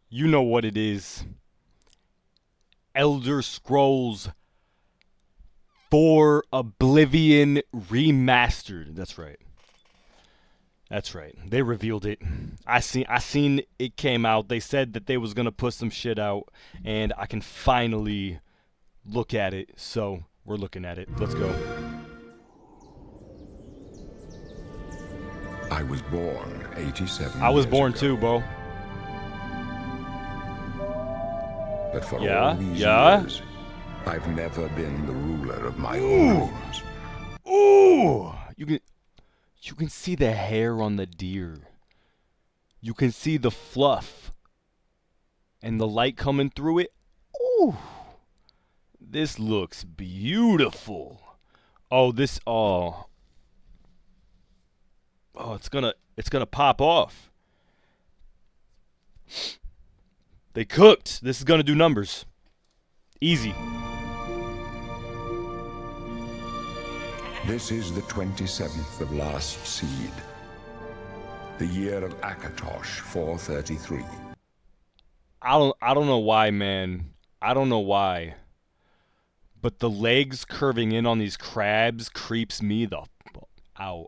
You know what it is. Elder Scrolls 4 Oblivion Remastered. That's right. That's right. They revealed it. I seen it came out. They said that they was gonna put some shit out, and I can finally look at it. So we're looking at it. Let's go. I was born 87 I was years born ago. too, Bo. But for Yeah, all these yeah. years, I've never been the ruler of my own dreams. Ooh! You can see the hair on the deer. You can see the fluff. And the light coming through it. Ooh! This looks beautiful. Oh, it's gonna pop off. They cooked. This is gonna do numbers. Easy. This is the 27th of last seed. The year of Akatosh 433. I don't know why, man. I don't know why. But the legs curving in on these crabs creeps me the fuck out.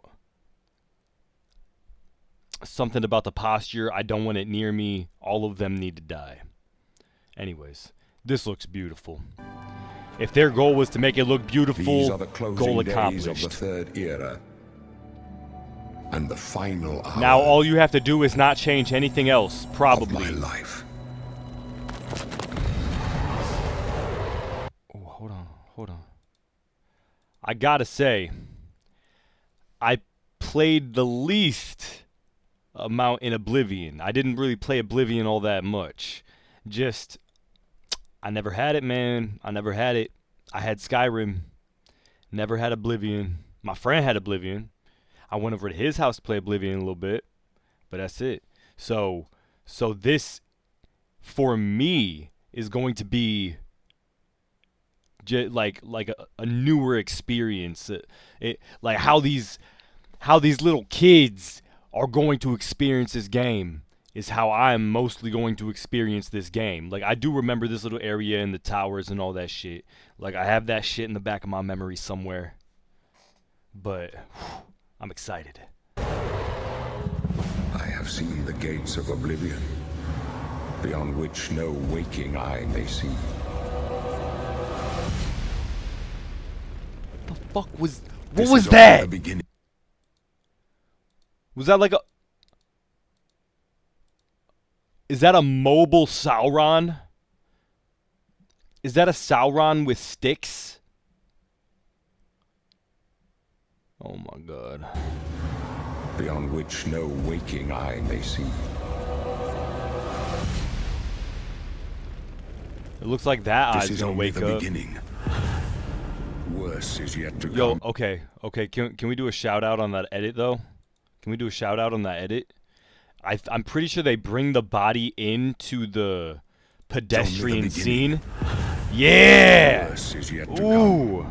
Something about the posture. I don't want it near me. All of them need to die. Anyways, this looks beautiful. If their goal was to make it look beautiful, These are the goal closing days accomplished. of the third era. And the final hour Now all you have to do is not change anything else, of probably. my life. Oh, hold on. I gotta say, I played the least amount in Oblivion. I didn't really play Oblivion all that much. I never had it, man. I never had it. I had Skyrim. Never had Oblivion. My friend had Oblivion. I went over to his house to play Oblivion a little bit, but that's it. So this, for me, is going to be like a newer experience. Like how these little kids are going to experience this game is how I'm mostly going to experience this game. Like, I do remember this little area in the towers and all that shit. Like, I have that shit in the back of my memory somewhere. But I'm excited. I have seen the gates of Oblivion, beyond which no waking eye may see. What the fuck was... What This was is only that? the beginning. Was that like a... Is that a mobile Sauron? Is that a Sauron with sticks? Oh my god. Beyond which no waking eye may see. It looks like that This eye's is gonna only wake the up. beginning. Worse is yet to Yo, come. okay. Can we do a shout out on that edit though? Can we do a shout out on that edit? I'm pretty sure they bring the body into the pedestrian beginning. scene. Yeah. Worse is yet to come. Ooh.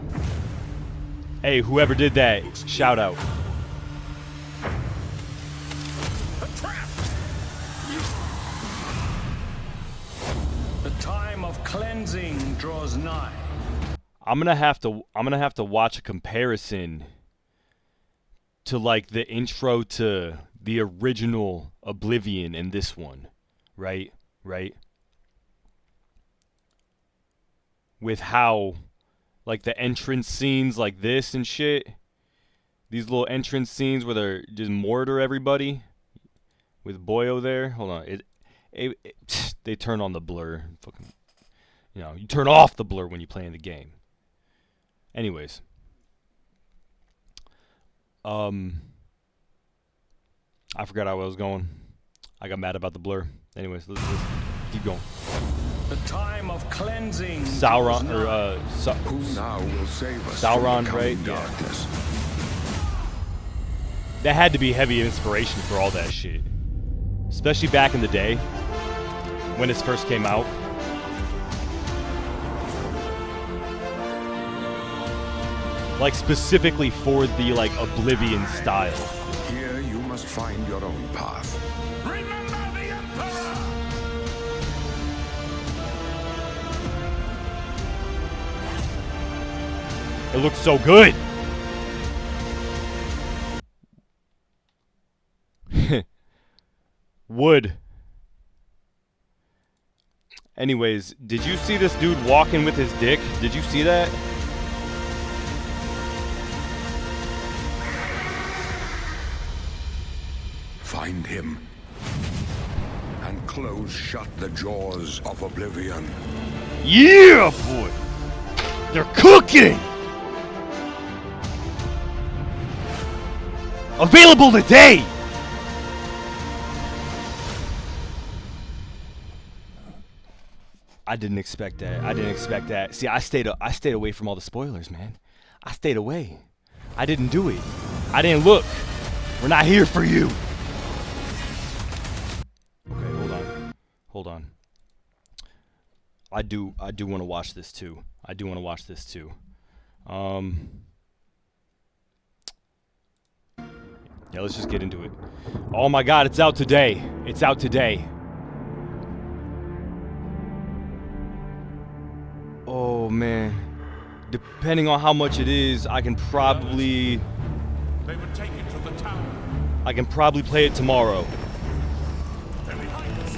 Hey, whoever did that, shout out. The time of cleansing draws nigh. I'm gonna have to watch a comparison to like the intro to the original Oblivion and this one, right? With how like the entrance scenes like this and shit, these little entrance scenes where they're just mortar everybody with Boyo there. Hold on, they turn on the blur. Fucking, you turn off the blur when you play in the game. Anyways, I forgot how I was going. I got mad about the blur. Anyways, let's keep going. The time of cleansing. Sauron, or Who now will save us Sauron, from the coming right? Yeah. darkness? That had to be heavy inspiration for all that shit, especially back in the day when it first came out. Like specifically for the like Oblivion style. Here you must find your own path. Remember the Emperor! It looks so good. Wood. Anyways, did you see this dude walking with his dick? Did you see that? Find him and close shut the jaws of oblivion. Yeah, boy. They're cooking. Available today. I didn't expect that. I didn't expect that. See, I stayed away from all the spoilers, man. I stayed away. I didn't do it. I didn't look. We're not here for you. Okay, hold on. Hold on. I do want to watch this too. I do want to watch this too. Yeah, let's just get into it. Oh my god, it's out today. It's out today. Oh man. Depending on how much it is, I can probably They would take it to the tower. I can probably play it tomorrow. They're behind us.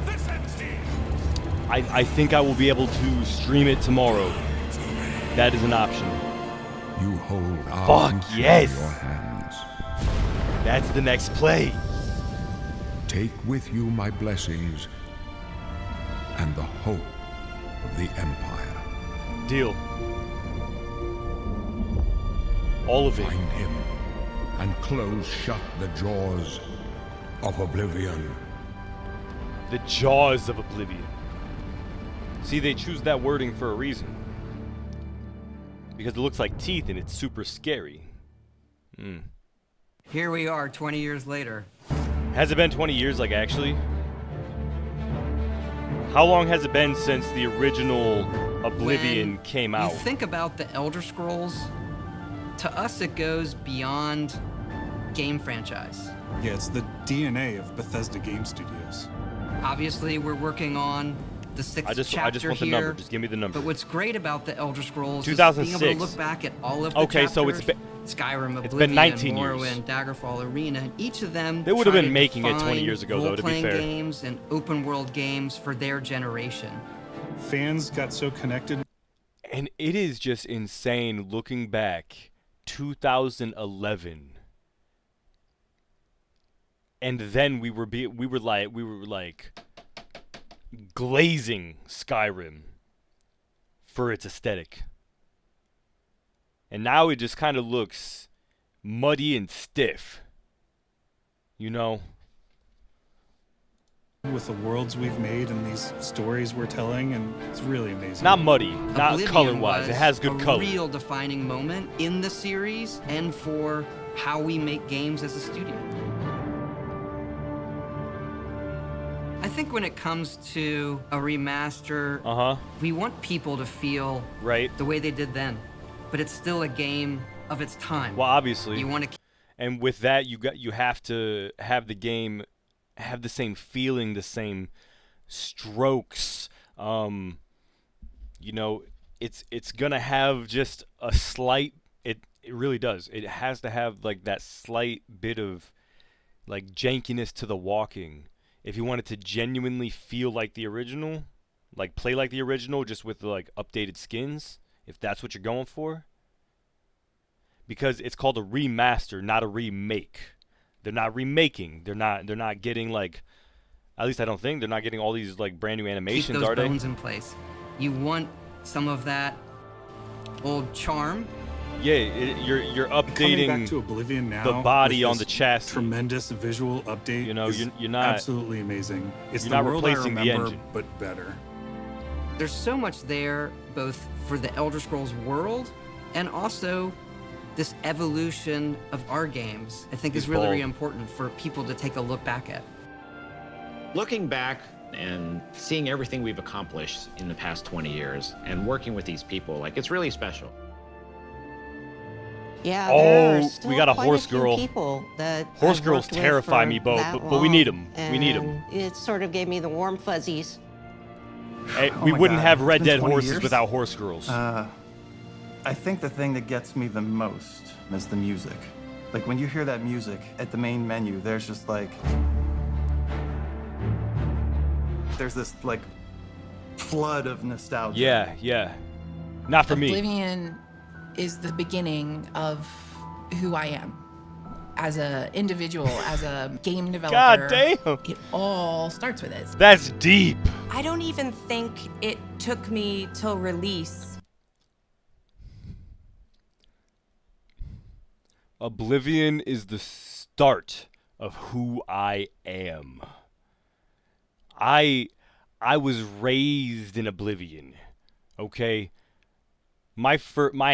This ends here. I think I will be able to stream it tomorrow. That is an option. You hold Fuck, arms yes. in your hands. That's the next play. Take with you my blessings and the hope of the Empire. Deal. All of it. Find him and close shut the jaws of oblivion. The jaws of oblivion. See, they choose that wording for a reason. Because it looks like teeth and it's super scary. Here we are 20 years later. Has it been 20 years, like, actually? How long has it been since the original Oblivion When came out? You think about the Elder Scrolls, to us it goes beyond game franchise. Yeah, it's the DNA of Bethesda Game Studios. Obviously, we're working on the sixth chapter I just want the here, number. Just give me the number. But what's great about the Elder Scrolls 2006. is being able to look back at all of the Okay, chapters. so it's been- Skyrim, it's Oblivion, been 19 years. Morrowind, Daggerfall, Arena, and each of them They would have try been to making it 20 define years ago, though, to be role-playing fair. games and open world games for their generation. Fans got so connected. And it is just insane looking back. 2011. And then we were like glazing Skyrim for its aesthetic. And now it just kind of looks muddy and stiff. You know? With the worlds we've made and these stories we're telling, and it's really amazing. Not muddy, not Oblivion color-wise. It was has good a color. real defining moment in the series and for how we make games as a studio. I think when it comes to a remaster, we want people to feel Right. the way they did then, but it's still a game of its time. Well, obviously. You want to And with that, you have to have the game have the same feeling, the same strokes. You know, it's gonna have just a slight. It really does. It has to have like that slight bit of like jankiness to the walking. If you want it to genuinely feel like the original, like play like the original, just with like updated skins, if that's what you're going for. Because it's called a remaster, not a remake. They're not remaking. They're not getting like, at least I don't think they're not getting all these like brand new keep animations, those are they? bones in place. You want some of that old charm. Yeah, you're Coming updating back to Oblivion now, the body with on the this chassis. Tremendous visual update. You know, is you're not- absolutely amazing. It's you're the not world I replacing the remember, engine. but better. There's so much there, both for the Elder Scrolls world and also this evolution of our games. I think is really, Evolve. really important for people to take a look back at. Looking back and seeing everything we've accomplished in the past 20 years and working with these people, like, it's really special. Yeah, Oh, there are we still got a quite horse few girl. people that Horse I've girls worked with terrify for me, Bo, that but we need long, 'em. We need 'em. and it sort of gave me the warm fuzzies. We my wouldn't God, have it's Red been Dead 20 horses years? without horse girls. I think the thing that gets me the most is the music. Like when you hear that music at the main menu, there's just like, there's this like flood of nostalgia. Yeah, yeah. Not for me. Oblivion is the beginning of who I am as an individual, as a game developer. God damn. It all starts with it. That's deep. I don't even think it took me till release. Oblivion is the start of who I am. I was raised in Oblivion. Okay? My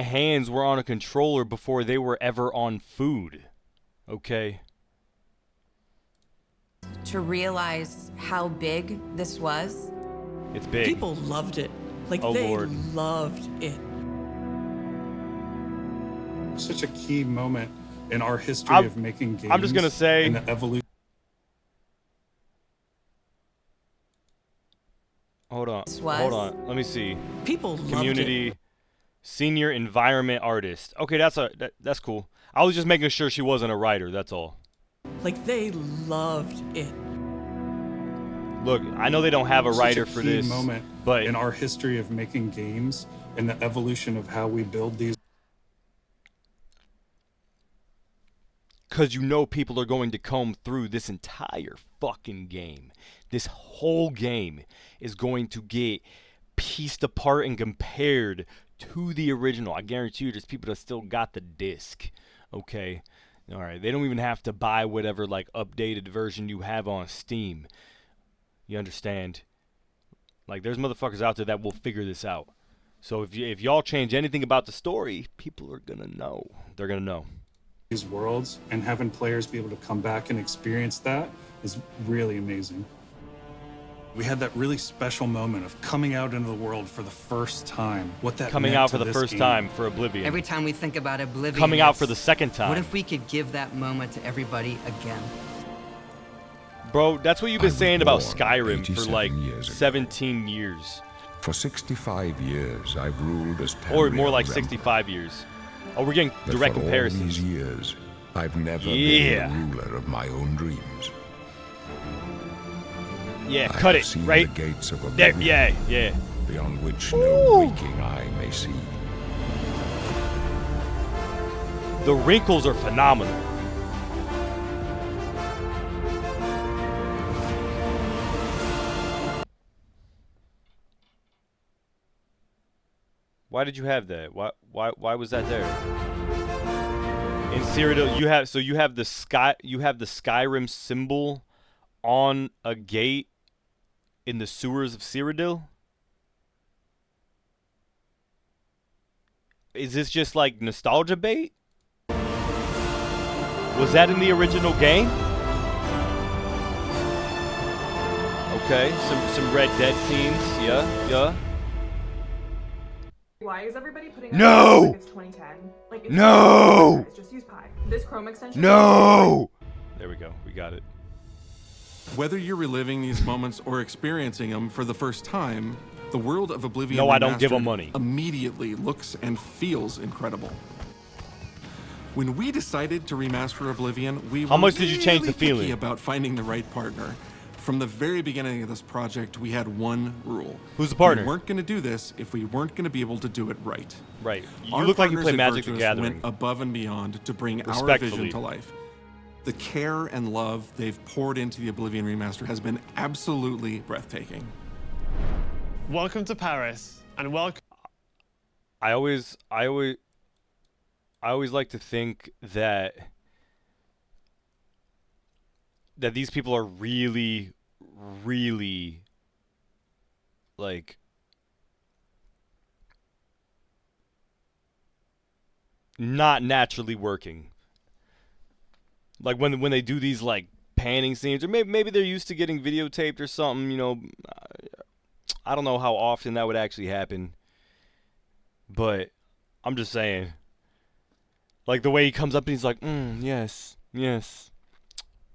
hands were on a controller before they were ever on food. Okay? To realize how big this was. It's big. People loved it. Like, Oh, they Lord. loved it. Such a key moment in our history I'm- of making games. I'm just gonna say- and the evolution. Hold on. This was- Hold on. Let me see. People loved Community it. senior environment artist. Okay, that's cool. I was just making sure she wasn't a writer, that's all. Like, they loved it. Look, I know they don't have a Such writer for key this, moment but in our history of making games and the evolution of how we build these. because you know people are going to comb through this entire fucking game. This whole game is going to get pieced apart and compared to the original. I guarantee you there's people that still got the disc. Okay? Alright, they don't even have to buy whatever like updated version you have on Steam. You understand? Like there's motherfuckers out there that will figure this out. So if y'all change anything about the story, people are gonna know. They're gonna know. These worlds, and having players be able to come back and experience that is really amazing. We had that really special moment of coming out into the world for the first time. What that Coming meant out to for the this first game. time for Oblivion. Every time we think about Oblivion, Coming out it's, for the second time. What if we could give that moment to everybody again? Bro, that's what you've been I was saying about born Skyrim for 87 like years ago. 17 years. For 65 years, I've ruled as Or more like Tamriel's 65 years. Oh, we're getting But direct for all comparisons. these years, I've never Yeah. been the ruler of my own dreams. Yeah, I cut have it, seen right? the gates of There, oblivion, yeah. beyond which no waking eye may see. The wrinkles are phenomenal. Why did you have that? Why was that there? In Cyrodiil, you have the Skyrim symbol on a gate in the sewers of Cyrodiil? Is this just like nostalgia bait? Was that in the original game? Okay, some Red Dead scenes, yeah. Why is everybody putting No! like it's 2010? Like it's No! guys, just use Pi. This Chrome extension. No! There we go, we got it. Whether you're reliving these moments or experiencing them for the first time, the world of Oblivion No, I don't give 'em Remastered money. immediately looks and feels incredible. When we decided to remaster Oblivion, we How were much did you change the really picky feeling? about finding the right partner. From the very beginning of this project, we had one rule. Who's the partner? We weren't going to do this if we weren't going to be able to do it right. Right. You Our look like you partners play at Magic the Virtuous Gathering. went above and beyond to bring our Respectfully. vision to life. The care and love they've poured into the Oblivion remaster has been absolutely breathtaking. Welcome to Paris, and welcome. I always like to think that these people are really like not naturally working. Like when they do these like panning scenes, or maybe they're used to getting videotaped or something, you know. I don't know how often that would actually happen. But I'm just saying. Like the way he comes up and he's like, yes.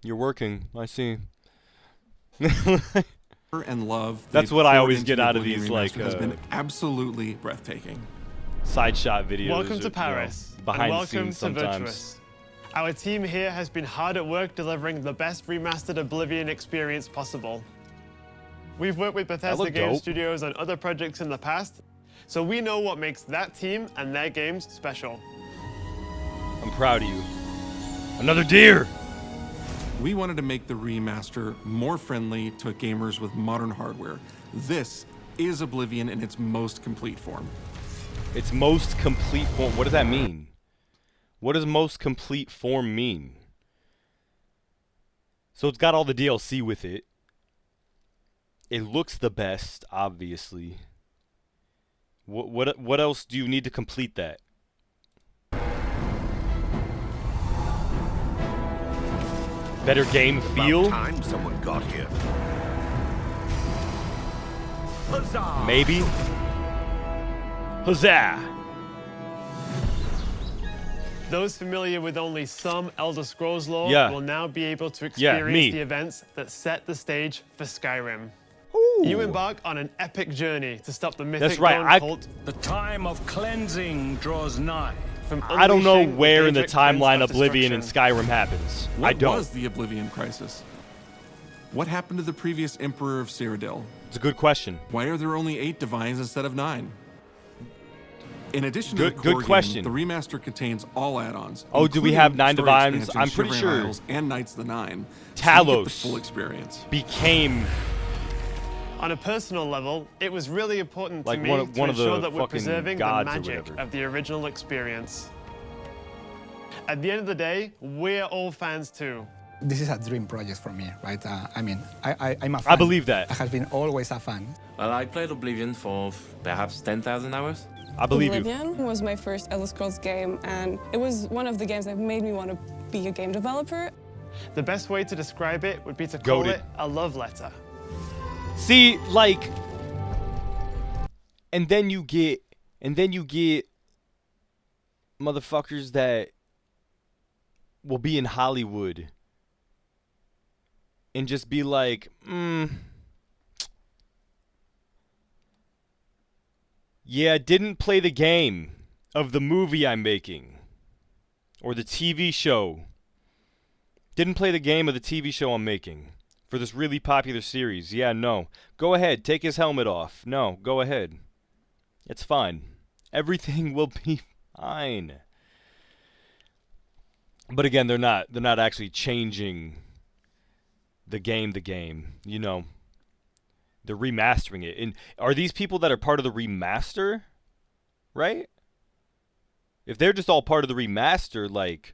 You're working, I see. and love That's they've what I poured always into get the out of Oblivion these, remaster like, has been absolutely breathtaking. Side shot videos. Welcome to or, Paris, you know, behind and the welcome scenes to sometimes. Virtuous. Our team here has been hard at work delivering the best remastered Oblivion experience possible. We've worked with Bethesda looked Game dope. Studios on other projects in the past, so we know what makes that team and their games special. I'm proud of you. Another deer! We wanted to make the remaster more friendly to gamers with modern hardware. This is Oblivion in its most complete form. Its most complete form. What does that mean? What does most complete form mean? So it's got all the DLC with it. It looks the best, obviously. What else do you need to complete that? Better game feel? About time someone got here. Huzzah! Maybe. Huzzah! Those familiar with only some Elder Scrolls lore Yeah. will now be able to Yeah, experience me. the events that set the stage for Skyrim. Ooh. You embark on an epic journey to stop the mythic That's right, Dawn I- cult The time of cleansing draws nigh. from I don't know unleashing where in the Daedric Prince timeline of Oblivion and Destruction. Skyrim happens. What I don't. was the Oblivion Crisis? What happened to the previous Emperor of Cyrodiil? It's a good question. Why are there only 8 divines instead of 9? In addition Good- to the core good question. game, the remaster contains all add-ons. Oh, do we including have 9 story divines? expansion, I'm pretty Shivering sure Isles, and Knights of the Nine. So you get the Talos full experience. became On a personal level, it was really important Like to me one of to ensure the that we're fucking preserving the gods or magic whatever. of the original experience. At the end of the day, we're all fans too. This is a dream project for me, right? I'm a fan. I believe that. I have been always a fan. Well, I played Oblivion for perhaps 10,000 hours. I believe you. Oblivion was my first Elder Scrolls game, and it was one of the games that made me want to be a game developer. The best way to describe it would be to call Goated. it a love letter. See, like, and then you get motherfuckers that will be in Hollywood and just be like, yeah, didn't play the game of the movie I'm making or the TV show. Didn't play the game of the TV show I'm making for this really popular series. Yeah, no. Go ahead, take his helmet off. No, go ahead. It's fine. Everything will be fine. But again, they're not actually changing the game, you know. They're remastering it. And are these people that are part of the remaster? Right? If they're just all part of the remaster, like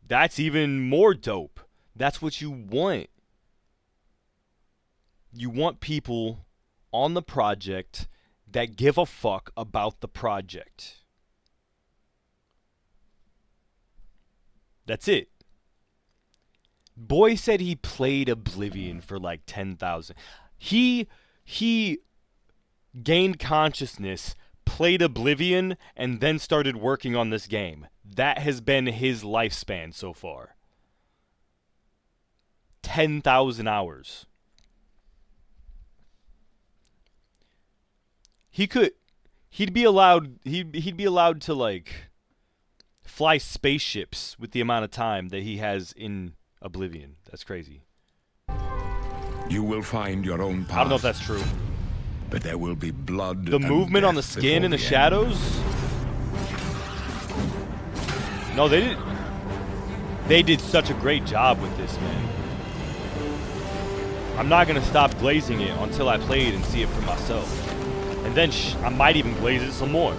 that's even more dope. That's what you want. You want people on the project that give a fuck about the project. That's it. Boy said he played Oblivion for like 10,000. He gained consciousness, played Oblivion, and then started working on this game. That has been his lifespan so far. 10,000 hours. He'd be allowed to like fly spaceships with the amount of time that he has in Oblivion. That's crazy. You will find your own path. I don't know if that's true. But there will be blood. The and movement on the death skin before in the end. shadows? No, they didn't. They did such a great job with this, man. I'm not going to stop glazing it until I play it and see it for myself. And then I might even glaze it some more.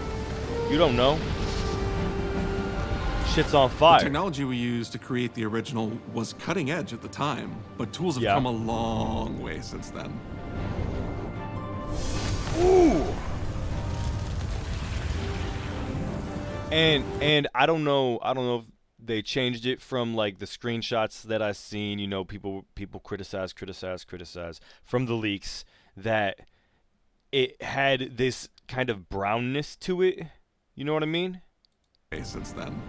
You don't know. Shit's on The fire. technology we used to create the original was cutting edge at the time, but tools have Yeah. come a long way since then. Ooh. And I don't know if they changed it from like the screenshots that I've seen, you know, people criticize from the leaks that it had this kind of brownness to it. You know what I mean? Since then.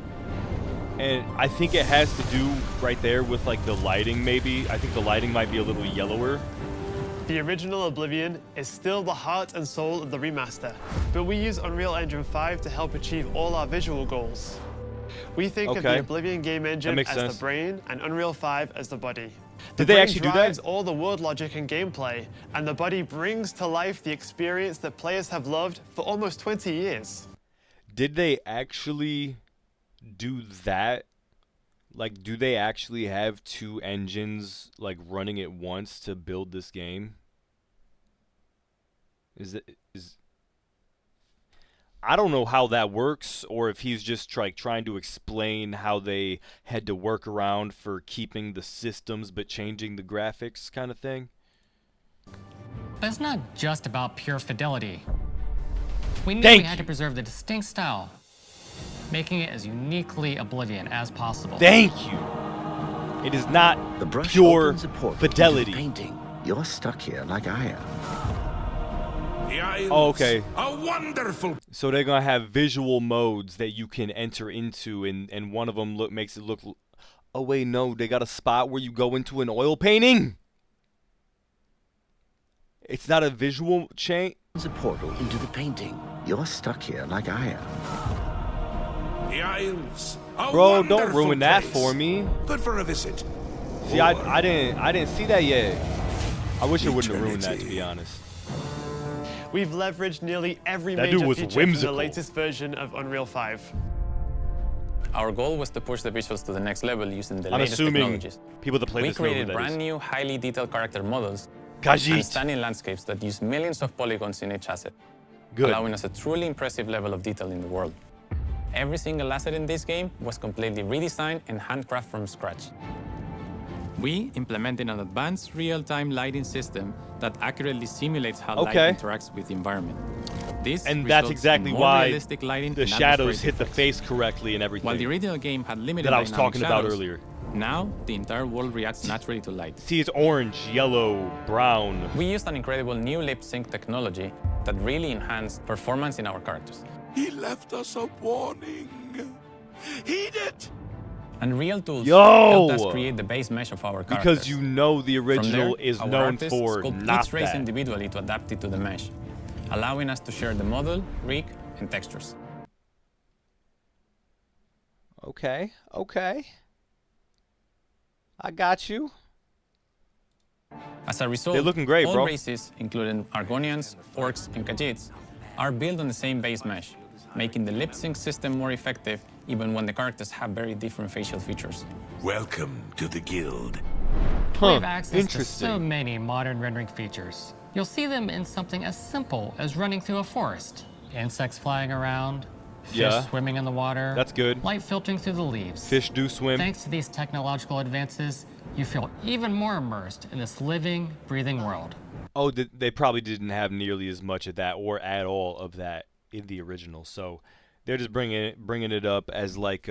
And I think it has to do right there with like the lighting maybe. I think the lighting might be a little yellower. The original Oblivion is still the heart and soul of the remaster, but we use Unreal Engine 5 to help achieve all our visual goals. We think of the Oblivion game engine as the brain and Unreal 5 as the body. Did they actually do that? The brain drives all the world logic and gameplay, and the body brings to life the experience that players have loved for almost 20 years. Did they actually do that? Like, do they actually have two engines like running at once to build this game? I don't know how that works, or if he's just like trying to explain how they had to work around for keeping the systems but changing the graphics kind of thing. But it's not just about pure fidelity. We knew we had to preserve the distinct style, making it as uniquely Oblivion as possible. Thank you. It is not pure fidelity. Painting. You're stuck here like I am. Oh, okay. A wonderful. So they're gonna have visual modes that you can enter into, and one of them makes it look. Oh wait, no, they got a spot where you go into an oil painting. It's not a visual change. It's a portal into the painting. You're stuck here like I am. The Isles. Bro, don't ruin that for me. Good for a visit. See, I didn't see that yet. I wish it wouldn't have ruined that, to be honest. We've leveraged nearly every That major dude was feature from the whimsical. latest version of Unreal 5. Our goal was to push the visuals to the next level using the I'm latest assuming technologies. people that play we this know who created that brand is. new, highly detailed character models Khajiit. and stunning landscapes that use millions of polygons in each asset, Good. allowing us a truly impressive level of detail in the world. Every single asset in this game was completely redesigned and handcrafted from scratch. We implemented an advanced real-time lighting system that accurately simulates how light interacts with the environment. This And that's results exactly in more why realistic lighting the and shadows atmospheric hit the effects. face correctly and everything. While the original game had limited that I was dynamic talking about shadows, earlier. now the entire world reacts naturally to light. See, it's orange, yellow, brown. We used an incredible new lip sync technology that really enhanced performance in our characters. He left us a warning. Heed it. Unreal tools Yo! helped us create the base mesh of our characters. Because you know the original From there, is our known artists for sculpt not each race that. individually to adapt it to the mesh, allowing us to share the model, rig, and textures. Okay, okay. I got you. As a result, They're looking great, all bro. races, including Argonians, Orcs, and Khajiits, are built on the same base mesh, making the lip sync system more effective even when the characters have very different facial features. Welcome to the guild. We have access to so many modern rendering features. You'll see them in something as simple as running through a forest. Insects flying around, fish swimming in the water. That's good. Light filtering through the leaves. Fish do swim. Thanks to these technological advances, you feel even more immersed in this living, breathing world. Oh, they probably didn't have nearly as much of that or at all of that in the original. So they're just bringing it up as like as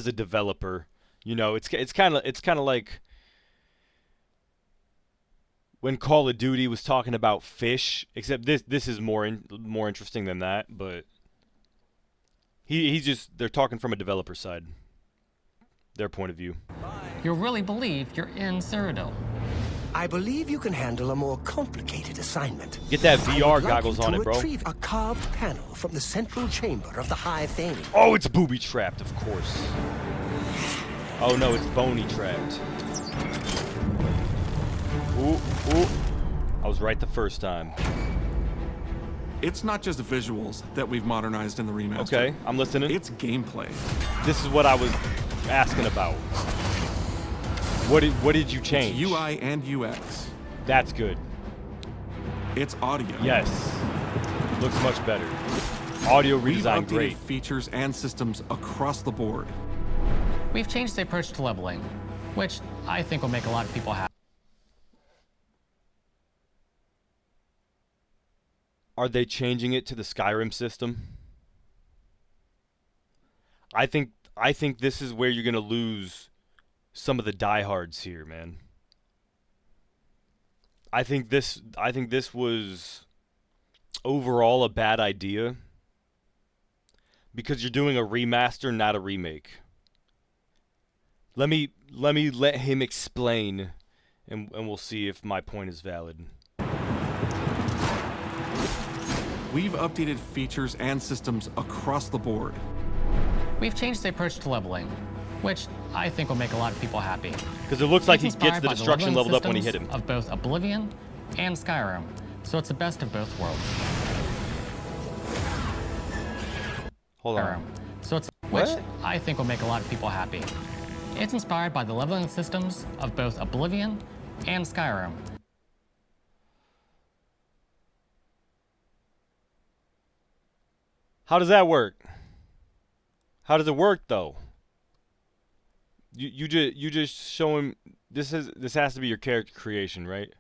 a developer. You know, it's kind of like when Call of Duty was talking about fish, except this is more interesting than that, but they're talking from a developer side, their point of view. You'll really believe you're in Cyrodiil. I believe you can handle a more complicated assignment. Get that I VR would like goggles you on to it, bro. retrieve a carved panel from the central chamber of the High Thane. Oh, it's booby trapped, of course. Oh no, it's bony trapped. Ooh, ooh. I was right the first time. It's not just visuals that we've modernized in the remaster. Okay, I'm listening. It's gameplay. This is what I was asking about. What did you change? It's UI and UX. That's good. It's audio. Yes. Looks much better. Audio We've redesign updated great. features and systems across the board. We've changed the approach to leveling, which I think will make a lot of people happy. Are they changing it to the Skyrim system? I think this is where you're gonna lose some of the diehards here, man. I think this was overall a bad idea. Because you're doing a remaster, not a remake. Let let him explain, and we'll see if my point is valid. We've updated features and systems across the board. We've changed the approach to leveling, which I think will make a lot of people happy. Because it looks like he gets the destruction leveled up when he hit him. Of both Oblivion and Skyrim, so it's the best of both worlds. Hold on. So it's which I think will make a lot of people happy. It's inspired by the leveling systems of both Oblivion and Skyrim. How does that work? How does it work though? You just show him this has to be your character creation, right?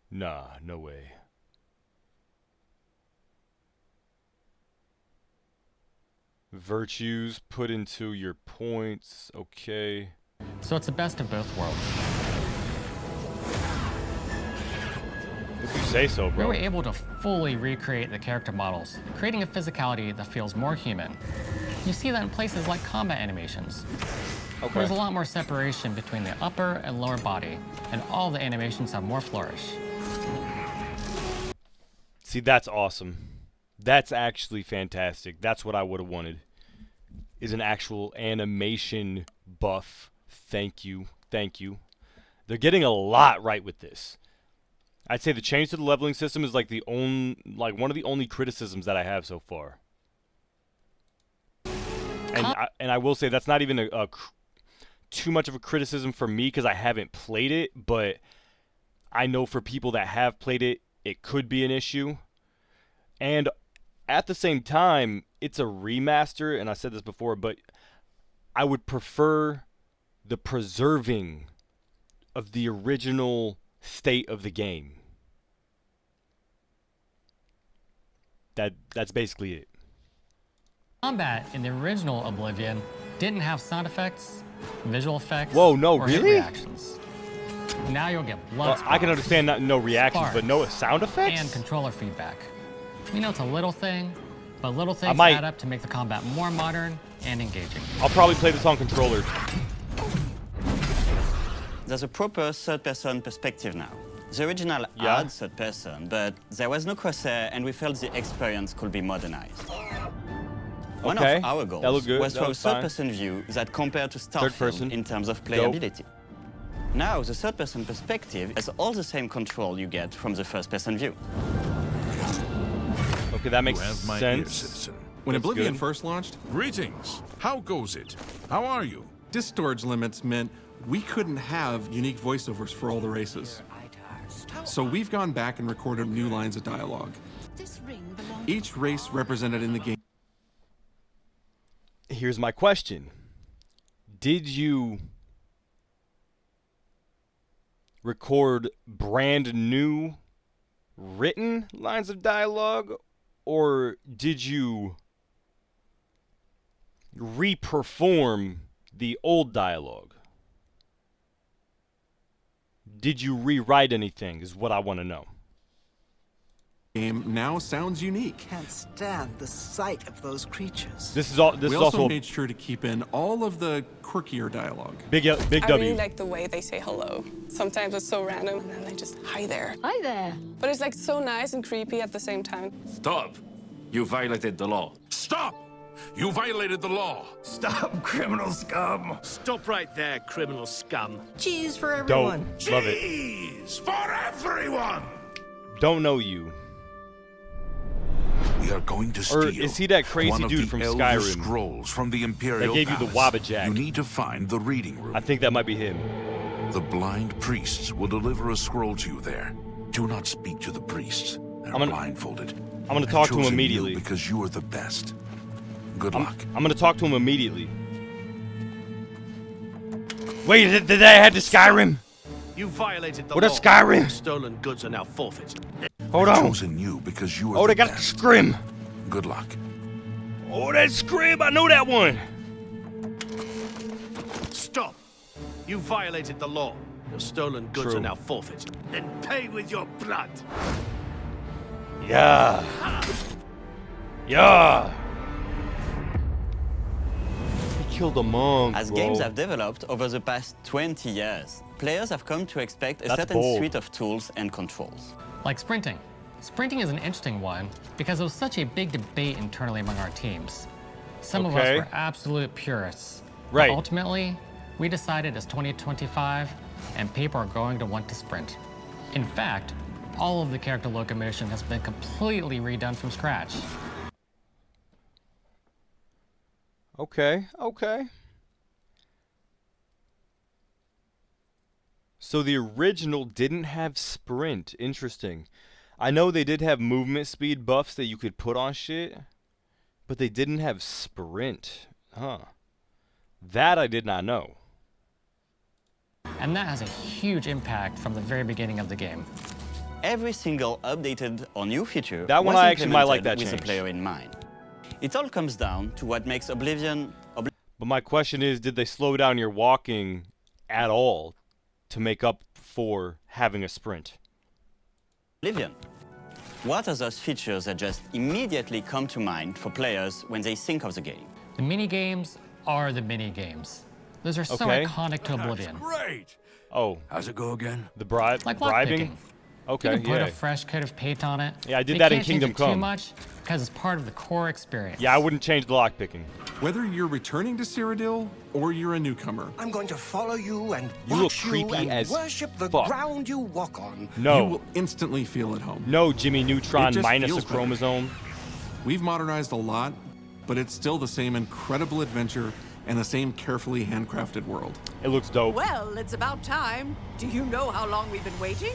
Nah, no way. Virtues put into your points, okay. So it's the best of both worlds. If you say so, bro. We were able to fully recreate the character models, creating a physicality that feels more human. You see that in places like combat animations. Okay. There's a lot more separation between the upper and lower body, and all the animations have more flourish. See, that's awesome. That's actually fantastic. That's what I would have wanted. Is an actual animation buff. Thank you. Thank you. They're getting a lot right with this. I'd say the change to the leveling system is like one of the only criticisms that I have so far. And I will say that's not even too much of a criticism for me because I haven't played it, but I know for people that have played it, it could be an issue. And at the same time, it's a remaster, and I said this before, but I would prefer the preserving of the original state of the game. That's basically it. Combat in the original Oblivion didn't have sound effects, visual effects, Whoa, no, or hit really? reactions. Now you'll get blood I can understand no reactions, sparks, but no sound effects? and controller feedback. You know, it's a little thing, but little things might- add up to make the combat more modern and engaging. I'll probably play this on controller. There's a proper third-person perspective now. The original had third-person, but there was no crosshair, and we felt the experience could be modernized. One of our goals was for a third-person view that compared to Starfield in terms of playability. Now, the third-person perspective has all the same control you get from the first-person view. Okay, that makes my sense. ear, citizen. When That's Oblivion good. first launched, Greetings. How goes it? How are you? disk storage limits meant we couldn't have unique voiceovers for all the races. So we've gone back and recorded new lines of dialogue. Each race represented in the game. Here's my question. Did you record brand new written lines of dialogue, or did you re-perform the old dialogue? Did you rewrite anything is what I want to know. Game now sounds unique. Can't stand the sight of those creatures. This is all. This we is also also made sure to keep in all of the quirkier dialogue. Big I W. really like the way they say hello. Sometimes it's so random, and then they just, hi there. Hi there. But it's like so nice and creepy at the same time. Stop! You violated the law. Stop! You violated the law. Stop, criminal scum. Stop right there, criminal scum. Cheese for everyone. Love it. Cheese for everyone. Don't know you. We are going to steal. Or is he that crazy one of dude the from Elder Skyrim? Scrolls from the Imperial That gave you the Palace. Wabbajack. You need to find the reading room. I think that might be him. The blind priests will deliver a scroll to you there. Do not speak to the priests. They're blindfolded. I'm gonna I've talk to him chosen you immediately. because you are the best. Good luck. I'm gonna talk to him immediately. Wait, did I have to Skyrim? You violated the What law. up, Skyrim? Stolen goods are now forfeited. Hold I've on. chosen you because you are Oh, the they got the best. scrim. Good luck. Oh, that scrim. I know that one. Stop! You violated the law. Your stolen goods True. are now forfeited. Then pay with your blood. Yeah. Yeah. killed a monk, As bro. games have developed over the past 20 years, players have come to expect a That's certain bold. suite of tools and controls. Like sprinting. Sprinting is an interesting one because it was such a big debate internally among our teams. Some of us were absolute purists. Right. But ultimately, we decided it's 2025 and people are going to want to sprint. In fact, all of the character locomotion has been completely redone from scratch. Okay. So the original didn't have sprint. Interesting. I know they did have movement speed buffs that you could put on shit, but they didn't have sprint. Huh. That I did not know. And that has a huge impact from the very beginning of the game. Every single updated or new feature That one was I actually might like that implemented with the change. player in mind. It all comes down to what makes Oblivion. But my question is, did they slow down your walking at all to make up for having a sprint? Oblivion. What are those features that just immediately come to mind for players when they think of the game? The mini games are the mini games. Those are so Okay. iconic to Oblivion. Great. Oh. How's it go again? The bribe, Like bribing? lockpicking. Okay, You can put yeah. a fresh coat of paint on it. Yeah, I did You that in can't change Kingdom it too Come. much because it's part of the core experience. Yeah, I wouldn't change the lockpicking. Whether you're returning to Cyrodiil or you're a newcomer, I'm going to follow you and You look watch creepy and as worship the fuck. ground you walk on. No. you will instantly feel at home. No, Jimmy It Neutron just minus a feels better. chromosome. We've modernized a lot, but it's still the same incredible adventure and the same carefully handcrafted world. It looks dope. Well, it's about time. Do you know how long we've been waiting?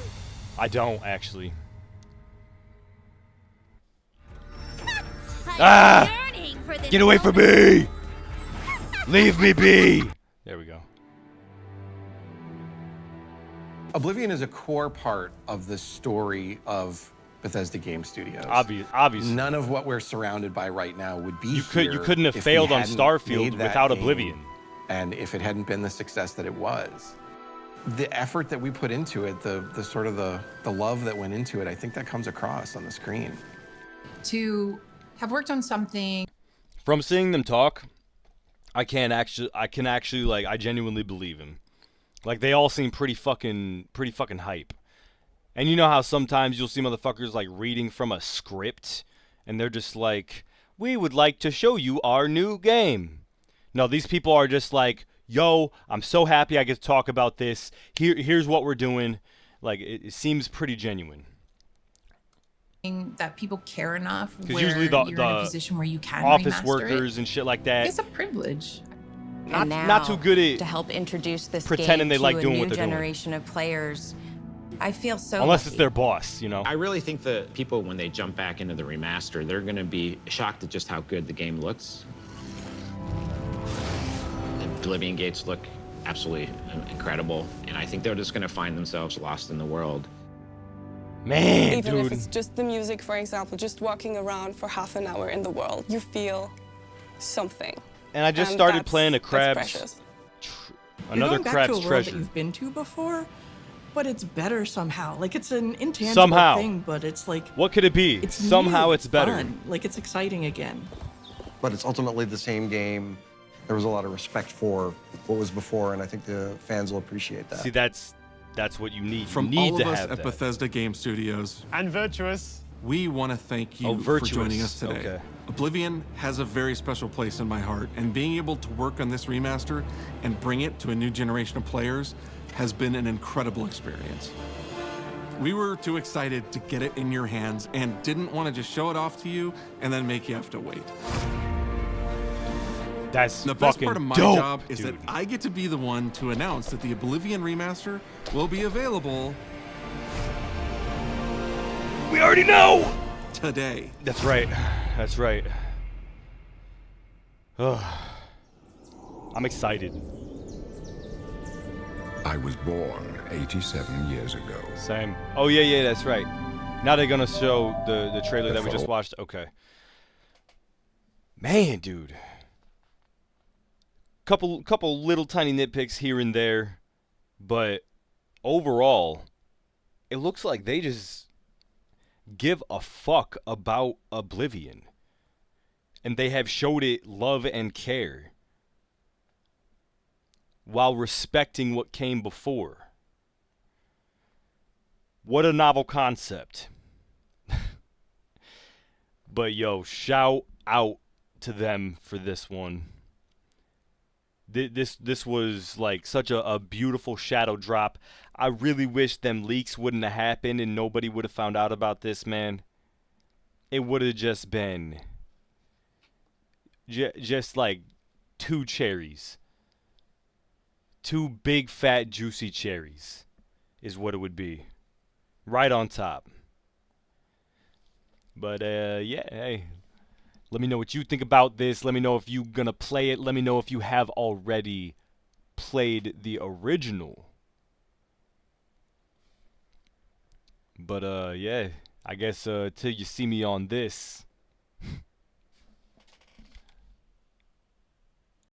I don't, actually. Ah! Get away from me! Leave me be! There we go. Oblivion is a core part of the story of Bethesda Game Studios. Obviously. None of what we're surrounded by right now would be You here couldn't have if we failed on hadn't Starfield made that without game, Oblivion. and if it hadn't been the success that it was. The effort that we put into it, the sort of the love that went into it, I think that comes across on the screen. To have worked on something. From seeing them talk, I can actually like, I genuinely believe him. Like, they all seem pretty fucking hype. And you know how sometimes you'll see motherfuckers like reading from a script and they're just like, we would like to show you our new game. No, these people are just like, yo, I'm so happy I get to talk about this. Here's what we're doing. Like, it seems pretty genuine. That people care enough where Because usually you're in a position where you can office remaster workers it. and shit like that. It's a privilege. Not too good at to help introduce this pretending game they like to doing a what new they're doing. generation of players. I feel so Unless lucky. it's their boss, you know. I really think that people, when they jump back into the remaster, they're going to be shocked at just how good the game looks. The Oblivion gates look absolutely incredible, and I think they're just going to find themselves lost in the world. Man, Even dude. if it's just the music, for example, just walking around for half an hour in the world, you feel something. And I just started that's- playing a that's Crab's precious. You're another going back Crab's to a world treasure. that you've been to before, but it's better somehow. Like, it's an intangible Somehow. thing, but it's like What could it be? it's Somehow new, it's better. fun. Like, it's exciting again. But it's ultimately the same game. There was a lot of respect for what was before, and I think the fans will appreciate that. See, that's what you need. From you need all to of us have at that. Bethesda Game Studios and Virtuous, we want to thank you for Virtuous. joining us today. Okay. Oblivion has a very special place in my heart, and being able to work on this remaster and bring it to a new generation of players has been an incredible experience. We were too excited to get it in your hands and didn't want to just show it off to you and then make you have to wait. That's the best fucking part of my dope, job is dude. that I get to be the one to announce that the Oblivion remaster will be available. We already know today. That's right. That's right. Ugh. I'm excited. I was born 87 years ago. Same. Oh yeah, that's right. Now they're gonna show the trailer that we just watched. Okay. Man, dude. Couple little tiny nitpicks here and there, but overall, it looks like they just give a fuck about Oblivion. And they have showed it love and care. while respecting what came before. What a novel concept. But yo, shout out to them for this one. This was like such a beautiful shadow drop. I really wish them leaks wouldn't have happened and nobody would have found out about this, man. It would have just been just like 2 cherries. 2 big, fat, juicy cherries is what it would be. Right on top. But, yeah, hey. Let me know what you think about this. Let me know if you're going to play it. Let me know if you have already played the original. But, yeah. I guess, till you see me on this.